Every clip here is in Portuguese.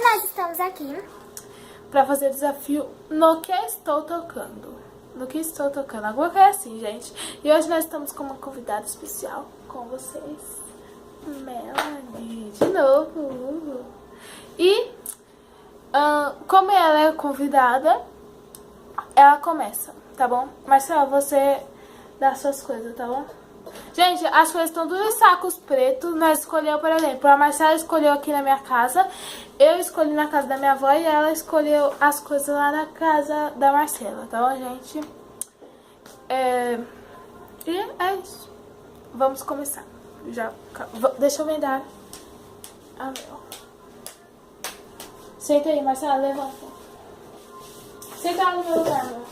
nós estamos aqui pra fazer o desafio no que estou tocando. No que estou tocando. Alguma coisa assim, gente. E hoje nós estamos com uma convidada especial com vocês. Melanie, de novo. E como ela é convidada, ela começa, tá bom? Marcela, você dá suas coisas, tá bom? Gente, as coisas estão tudo em sacos pretos. Nós escolhemos, por exemplo, a Marcela escolheu aqui na minha casa, eu escolhi na casa da minha avó e ela escolheu as coisas lá na casa da Marcela, tá bom, gente? E é isso. Vamos começar. Deixa eu vendar a Mel. Senta aí, Marcela, levanta. Senta lá no meu lugar, Mel.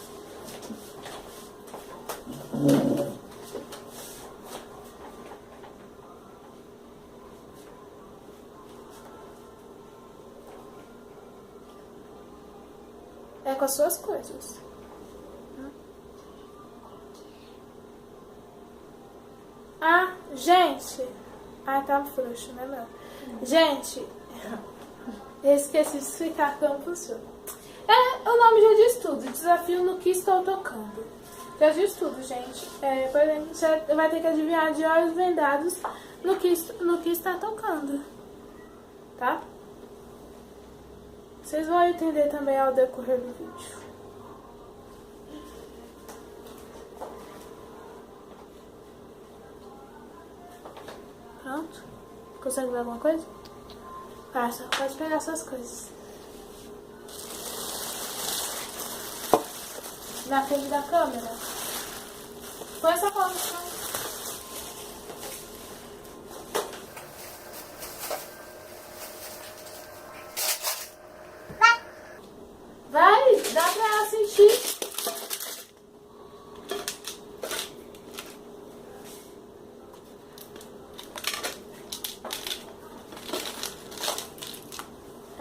É com as suas coisas. Ah, gente. Ah, tá frouxo, né, meu? Gente, eu esqueci de explicar como funciona. O nome já diz tudo. Desafio no que estou tocando. Já diz tudo, gente. Por exemplo, você vai ter que adivinhar de olhos vendados no que está tocando. Tá? Vocês vão entender também ao decorrer do vídeo. Pronto? Consegue ver alguma coisa? Passa, pode pegar suas coisas. Na frente da câmera. Põe essa palma no chão. Vai, dá pra ela sentir.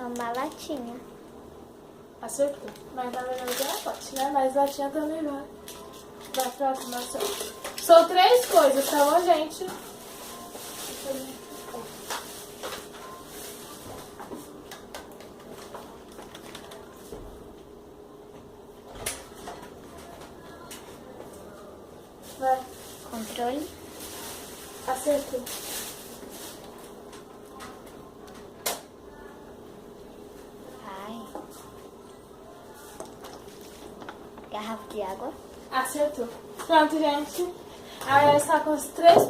é uma latinha. Acertou. Mas na verdade é a pote, né? Mas latinha também vai. Vai pra aproximação. São 3 coisas, tá bom, gente? Vai. Controle. Acertou. Ai. Garrafa de água. Acertou. Pronto, gente. Aí ela está com os 3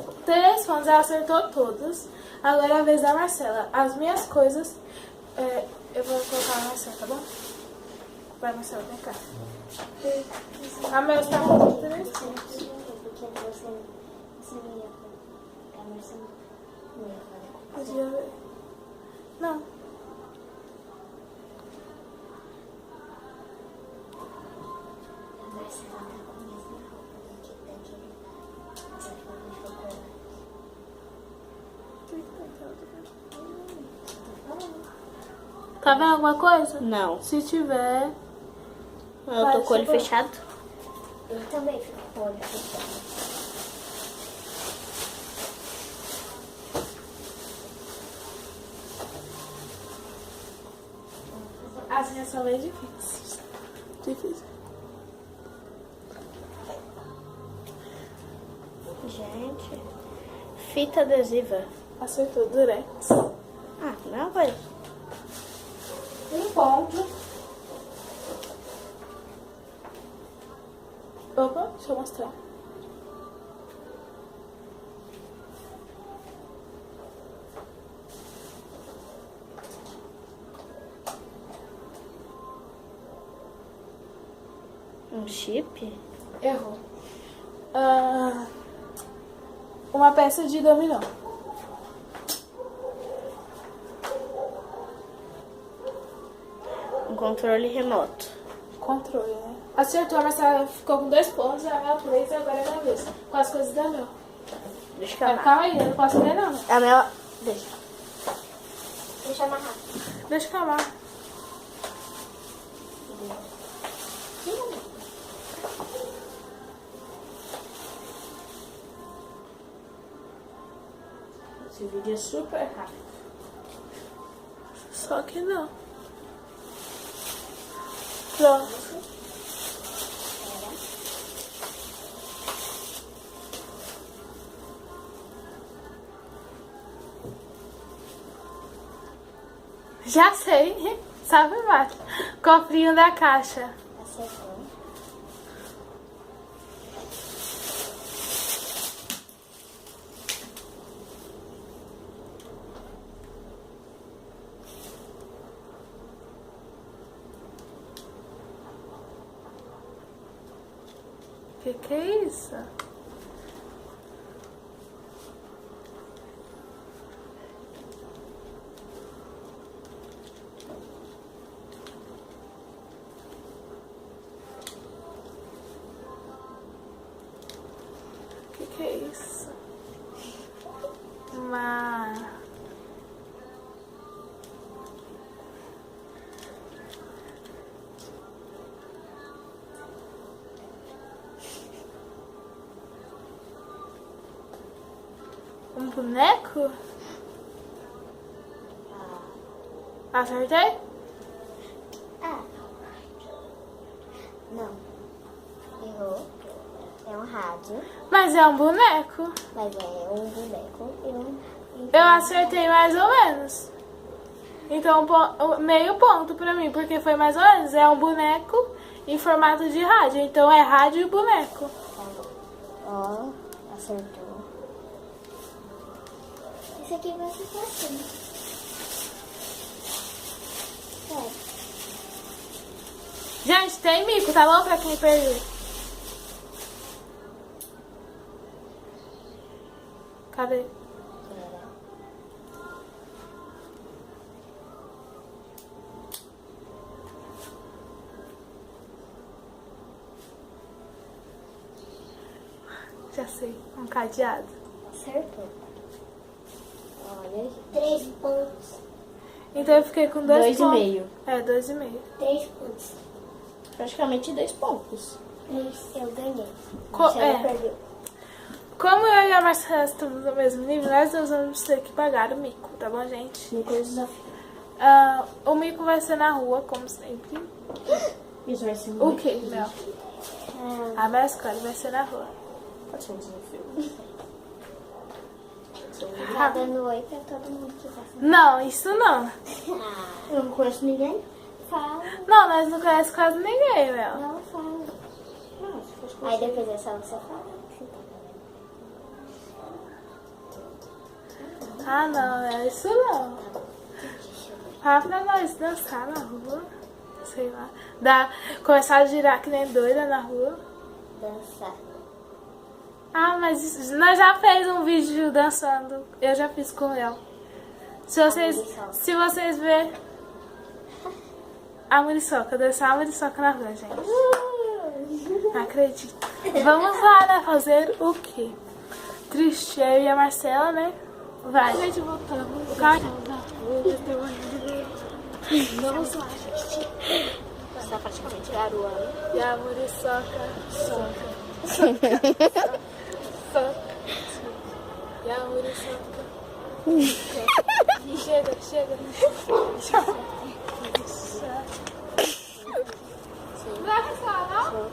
pontos. Ela acertou todas. Agora é a vez da Marcela. As minhas coisas, eu vou colocar na Marcela, tá bom? Vai, Marcela, vem cá. A Mel está com 3 pontos. Podia ver. Não. Tá vendo alguma coisa? Não. Se tiver... Eu tô com o olho fechado. Eu também fico com o olho fechado. As minhas são bem difíceis. Gente. Fita adesiva. Acertou, Durex. Ah, não vai. 1 ponto. Opa, deixa eu mostrar. Um chip? Errou. Uma peça de dominó. Um controle remoto. Controle, né? Acertou, a Marcela ficou com 2 pontos, a Mel 3 e agora é minha vez. Com as coisas da Mel. Deixa eu amarrar. Calma aí, eu não posso ler não. A Mel... Deixa. Deixa eu amarrar. Deixa eu calmar. Esse vídeo é super rápido. Só que não. Pronto. Já sei. Sabe embaixo. Cofrinho da caixa. Acertou. Que é isso? Que é isso? Um boneco? Acertei? Não. Errou. É um rádio. Mas é um boneco. Mas é um boneco e um... Eu acertei mais ou menos. Então, meio ponto pra mim, porque foi mais ou menos. É um boneco em formato de rádio. Então, é rádio e boneco. Tá bom. Ó, acertou. Esse aqui vai ser fácil. Sério. Gente, tem mico, tá bom? Pra quem perdeu. Cadê? Já sei, um cadeado. Acertou. Olha, 3 pontos. Então eu fiquei com 2 pontos. 2,5. É, 2,5. 3 pontos. Praticamente 2 pontos. 3, eu ganhei. Co- Você é. perdeu. Como eu e a Marcela estamos no mesmo nível, nós dois vamos ter que pagar o mico, tá bom, gente? No desafio. O mico vai ser na rua, como sempre. Isso vai ser O que, Mel? Ah, A minha escola vai ser na rua. Pode ser um desafio. tá dando oi pra todo mundo que tá sendo. Não, isso não. Ah, Eu não conheço ninguém. fala. Não, nós não conhecemos quase ninguém, Mel. Não fala. Não, se fosse Aí depois é só você falar. Ah, não, é isso não. Fala pra nós dançar na rua. Sei lá. Começar a girar que nem doida na rua. Dançar. Ah, mas nós já fez um vídeo dançando. Eu já fiz com o Léo. Se vocês verem a muriçoca, dançar a muriçoca na rua, gente. Não acredito. Vamos lá, né? Fazer o quê? Triste, eu e a Marcela, né? Vai. Gente, voltamos. Vamos lá, gente. Está praticamente garoando. E a muriçoca. Soca. E a muriçoca. Chega, chega. Vai passar, não?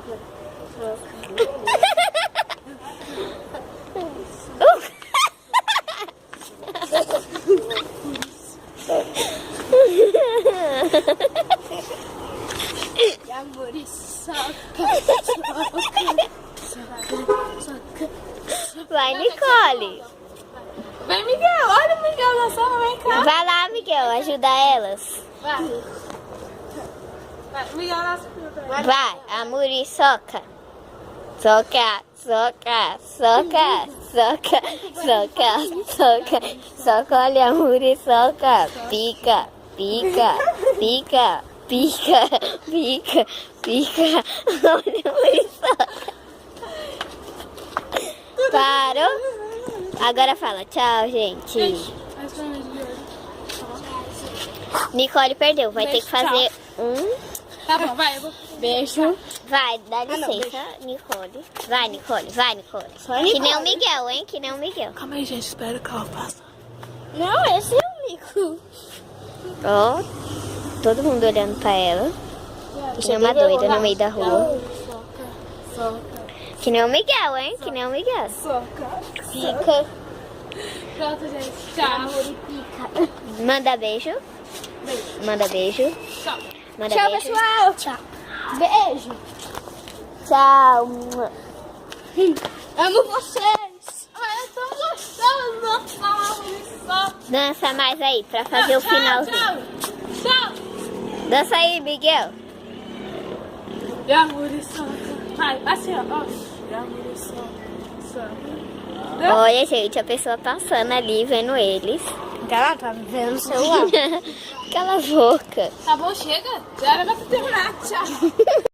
E a muriçoca. Vai, Nicole. Vem, Miguel. Olha o Miguel dançando. Vem cá. Vai lá, Miguel, ajuda elas. Vai. Vai, Miguel dança também. Vai, a muriçoca. Soca, soca, soca, soca, soca, soca, soca, olha a muriçoca. Pica, pica, pica, pica, pica, pica, olha a muriçoca. Parou? Agora fala tchau, gente. Nicole perdeu, vai ter que fazer Tá bom, vai. Eu vou... Beijo. Vai, dá licença, Nicole. Vai, Nicole, vai, Nicole. Que nem o Miguel, hein? Que nem o Miguel. Calma aí, gente. Espera que ela passa. Não, esse é o Nico. Ó, todo mundo olhando pra ela. Que nem uma doida no meio da rua. Soca. Que nem o Miguel, hein? Que nem o Miguel. Soca. Fica. Pronto, gente. Tchau. Manda beijo. Manda beijo. Tchau. Manda Tchau, beijo. pessoal. Tchau. Beijo. Tchau. Amo vocês. Ai, eu tô gostando. Só. Dança mais aí pra fazer o finalzinho. Tchau. Dança aí, Miguel. De amor e soca. Vai, assim, ó. De amor e soca. Olha, gente, a pessoa passando ali, vendo eles. Ela tá vendo o celular. Cala a boca. Tá bom, chega. Já era pra terminar. Tchau.